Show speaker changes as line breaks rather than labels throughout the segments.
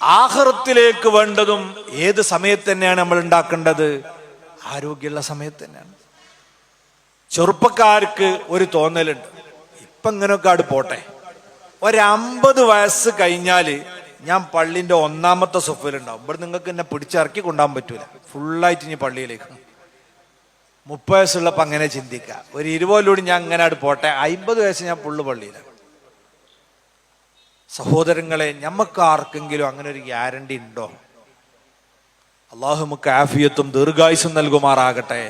ആഖിറത്തിലേക്ക് വേണ്ടതും ഏത് സമയത്ത് തന്നെയാണ് നമ്മൾ ഉണ്ടാക്കേണ്ടത്? ആരോഗ്യമുള്ള സമയത്ത് തന്നെയാണ്. ചെറുപ്പക്കാർക്ക് ഒരു തോന്നലുണ്ട്, ഇപ്പം ഇങ്ങനെയൊക്കെ അവിടെ പോട്ടെ, 50 വയസ്സ് കഴിഞ്ഞാല് ഞാൻ പള്ളിന്റെ 1-ാമത്തെ സൊഫയിലുണ്ടാവും, ഇവിടെ നിങ്ങൾക്ക് എന്നെ പിടിച്ചിറക്കി കൊണ്ടുപോകാൻ പറ്റൂല, ഫുള്ളായിട്ട് ഇനി പള്ളിയിലേക്ക്. 30 വയസ്സുള്ളപ്പോൾ അങ്ങനെ ചിന്തിക്കുക, ഒരു 20 കൊല്ലൂടി ഞാൻ ഇങ്ങനെ അവിടെ പോട്ടെ, 50 വയസ്സ് ഞാൻ ഫുള്ള് പള്ളിയിലാണ്. സഹോദരങ്ങളെ, ഞമ്മക്ക് ആർക്കെങ്കിലും അങ്ങനെ ഒരു ഗ്യാരണ്ടി ഉണ്ടോ? അള്ളാഹു നമുക്ക് ആഫിയത്തും ദീർഘായുസ്സും നൽകുമാറാകട്ടെ.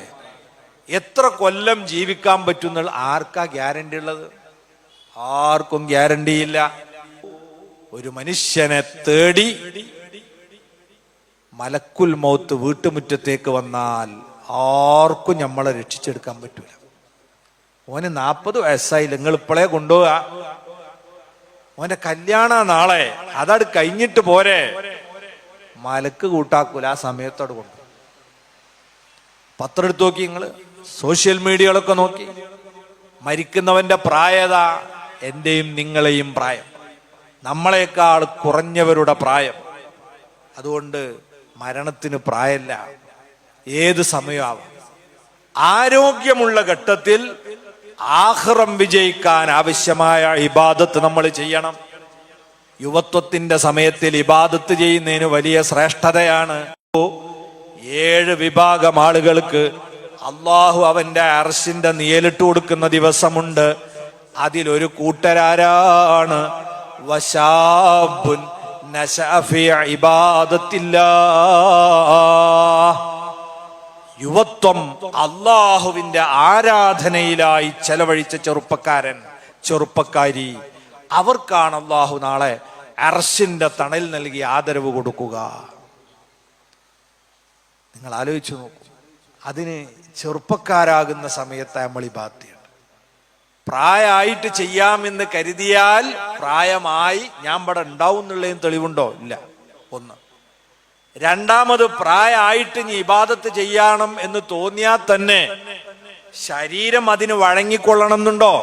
എത്ര കൊല്ലം ജീവിക്കാൻ പറ്റുന്ന ആർക്കാ ഗ്യാരണ്ടി ഉള്ളത്? ആർക്കും ഗ്യാരണ്ടിയില്ല. ഒരു മനുഷ്യനെ തേടി മലക്കുൽ മൗത്ത് വീട്ടുമുറ്റത്തേക്ക് വന്നാൽ ആർക്കും നമ്മളെ രക്ഷിച്ചെടുക്കാൻ പറ്റൂല. ഓന് 40 വയസ്സായി, നിങ്ങൾ ഇപ്പോഴേ കൊണ്ടുപോവാ, ഓന്റെ കല്യാണ നാളെ, അതട് കഴിഞ്ഞിട്ട് പോരെ, മലക്ക് കൂട്ടാക്കൂല, ആ സമയത്തോട് കൊണ്ടു. പത്രം എടുത്ത് നോക്കി, നിങ്ങൾ സോഷ്യൽ മീഡിയകളൊക്കെ നോക്കി, മരിക്കുന്നവന്റെ പ്രായത എന്റെയും നിങ്ങളെയും പ്രായം, നമ്മളെക്കാൾ കുറഞ്ഞവരുടെ പ്രായം. അതുകൊണ്ട് മരണത്തിന് പ്രായമല്ല, ഏത് സമയമാവാം. ആരോഗ്യമുള്ള ഘട്ടത്തിൽ ആഖിറം വിജയിക്കാൻ ആവശ്യമായ ഇബാദത്ത് നമ്മൾ ചെയ്യണം. യുവത്വത്തിന്റെ സമയത്തിൽ ഇബാദത്ത് ചെയ്യുന്നതിന് വലിയ ശ്രേഷ്ഠതയാണ്. 7 വിഭാഗം ആളുകൾക്ക് അള്ളാഹു അവന്റെ അർശിന്റെ നിഴലിട്ട് കൊടുക്കുന്ന ദിവസമുണ്ട്. അതിലൊരു കൂട്ടരാരാണ്? വശാബുൻ നശഅ ഫീ ഇബാദത്തില്ലാഹ്. യുവത്വം അള്ളാഹുവിന്റെ ആരാധനയിലായി ചെലവഴിച്ച ചെറുപ്പക്കാരി, അവർക്കാണ് അള്ളാഹു നാളെ അർശിന്റെ തണൽ നൽകി ആദരവ് കൊടുക്കുക. നിങ്ങൾ ആലോചിച്ചു നോക്കൂ. അതിന് ചെറുപ്പക്കാരാകുന്ന സമയത്ത് നമ്മൾ ഇബാദത്ത് ചെയ്യണം. പ്രായമായിട്ട് ചെയ്യാമെന്ന് കരുതിയാൽ പ്രായമായി ഞാൻ ഇവിടെ ഉണ്ടാവും എന്നുള്ളതിന് തെളിവുണ്ടോ? ഇല്ല. ഒന്ന്. രണ്ടാമത്, പ്രായമായിട്ട് ഇനി ഇബാദത്ത് ചെയ്യണം എന്ന് തോന്നിയാൽ തന്നെ ശരീരം അതിന് വഴങ്ങിക്കൊള്ളണം എന്നുണ്ടോ?